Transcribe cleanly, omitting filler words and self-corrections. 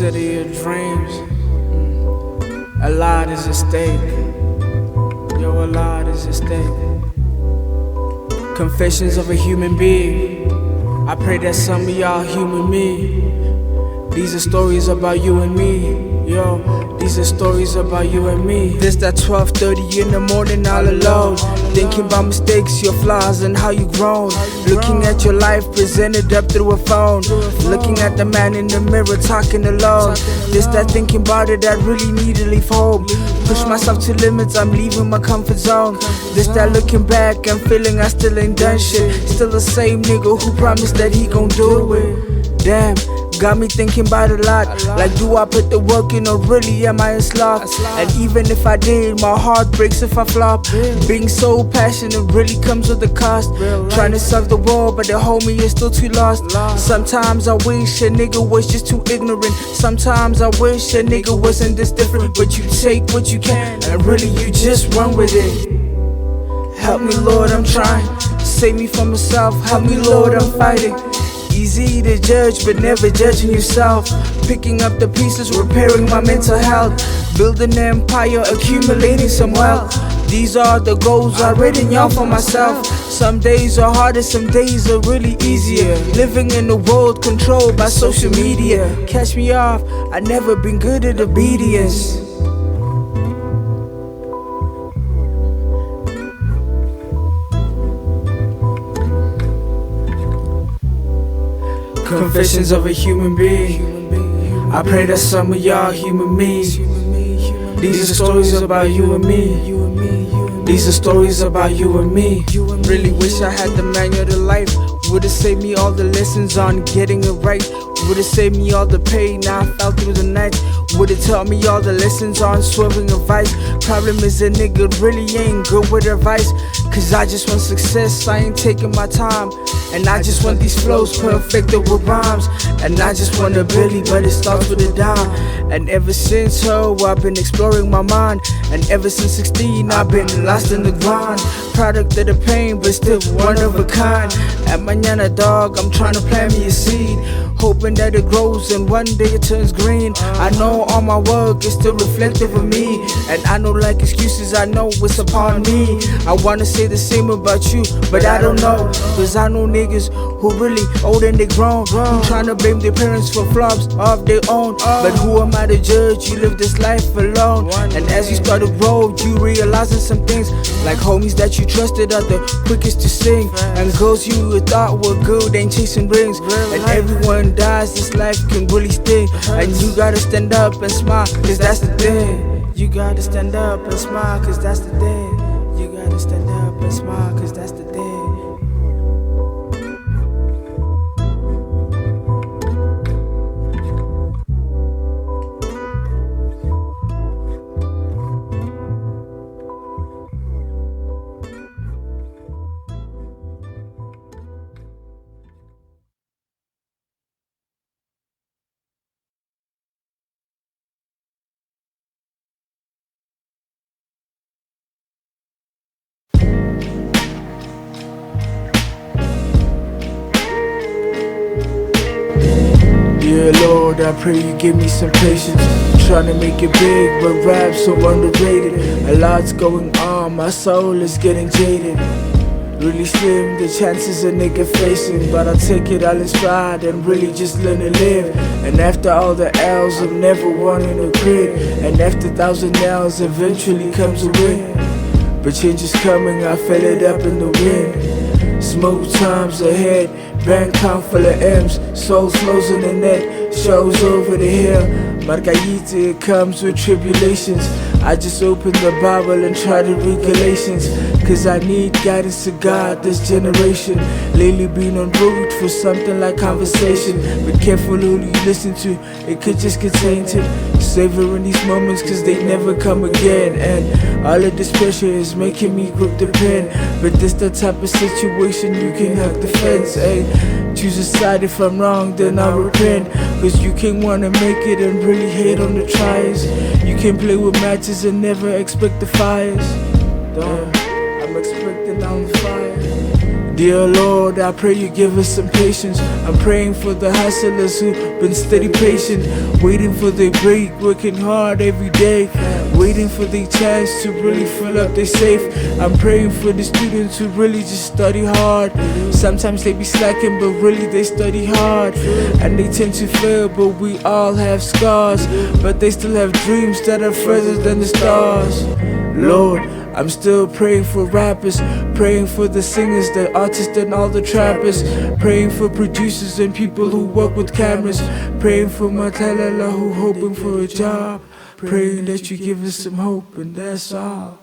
city of dreams. A lot is at stake. Yo, a lot is at stake. Confessions of a human being. I pray that some of y'all human me. These are stories about you and me. Yo, these are stories about you and me. This that 12:30 in the morning all alone, thinking about mistakes, your flaws and how you grown. Looking at your life presented up through a phone. Looking at the man in the mirror talking alone. This that thinking about it that really need to leave home. Push myself to limits, I'm leaving my comfort zone. This that looking back and feeling I still ain't done shit. Still the same nigga who promised that he gon' do it. Damn, got me thinking about a lot. Like, do I put the work in or really am I a sloth? And even if I did, my heart breaks if I flop. Being so passionate really comes with a cost. Trying to solve the world, but the homie is still too lost. Sometimes I wish a nigga was just too ignorant. Sometimes I wish a nigga wasn't this different. But you take what you can and really you just run with it. Help me Lord, I'm trying. Save me from myself, help me Lord, I'm fighting. Easy to judge, but never judging yourself. Picking up the pieces, repairing my mental health. Building an empire, accumulating some wealth. These are the goals I've written out for myself. Some days are harder, some days are really easier. Living in a world controlled by social media. Catch me off, I never been good at obedience. Confessions of a human being. I pray that some of y'all human me. These are stories about you and me. These are stories about you and me. Really wish I had the manual to life. Would've saved me all the lessons on getting it right. Would've saved me all the pain now I fell through the night. Would've taught me all the lessons on swerving advice. Problem is a nigga really ain't good with advice. Cause I just want success, I ain't taking my time. And I just want these flows perfected with rhymes. And I just want a Billy, but it starts with a dime. And ever since I've been exploring my mind. And ever since 16 I've been lost in the grind. Product of the pain, but still one of a kind. At mañana dog, I'm trying to plant me a seed. Hoping that it grows and one day it turns green. I know all my work is still reflective of me. And I know like excuses, I know it's upon me. I wanna say the same about you, but I don't know. Cause I know niggas who really old and they grown, who tryna blame their parents for flops of their own. But who am I to judge? You live this life alone. And as you start to grow, you realizing some things. Like homies that you trusted are the quickest to sing. And girls you thought were good ain't chasing rings. And everyone dies, this life can really sting. And you gotta stand up and smile, cause that's the thing. You gotta stand up and smile, cause that's the thing. You gotta stand up and smile, cause that's the thing. Yeah, Lord, I pray you give me some patience. Trying to make it big, but rap's so underrated. A lot's going on, my soul is getting jaded. Really slim, the chances a nigga facing. But I'll take it all in stride and really just learn to live. And after all the L's, I'm never wanting to quit. And after 1,000 L's, eventually comes a win. But change is coming, I feel it up in the wind. Smooth times ahead, bank account full of M's. Soul flows in the net, shows over the hill. Margayita, it comes with tribulations. I just open the Bible and try to read Galatians. Cause I need guidance to God this generation. Lately been on route for something like conversation. But careful who you listen to, it could just get tainted. Savoring these moments cause they never come again. And all of this pressure is making me grip the pen. But this the type of situation you can hug the fence, ayy. Choose a side, if I'm wrong then I'll repent. Cause you can't wanna make it and really hate on the tries. You can play with matches and never expect the fires. I'm expecting on the fire. Dear Lord, I pray you give us some patience. I'm praying for the hustlers who've been steady patient, waiting for their break, working hard every day, waiting for their chance to really fill up their safe. I'm praying for the students who really just study hard. Sometimes they be slacking, but really they study hard, and they tend to fail, but we all have scars, but they still have dreams that are further than the stars. Lord, I'm still praying for rappers, praying for the singers, the artists and all the trappers, praying for producers and people who work with cameras, praying for my talala who hoping for a job, praying that you give us some hope, and that's all.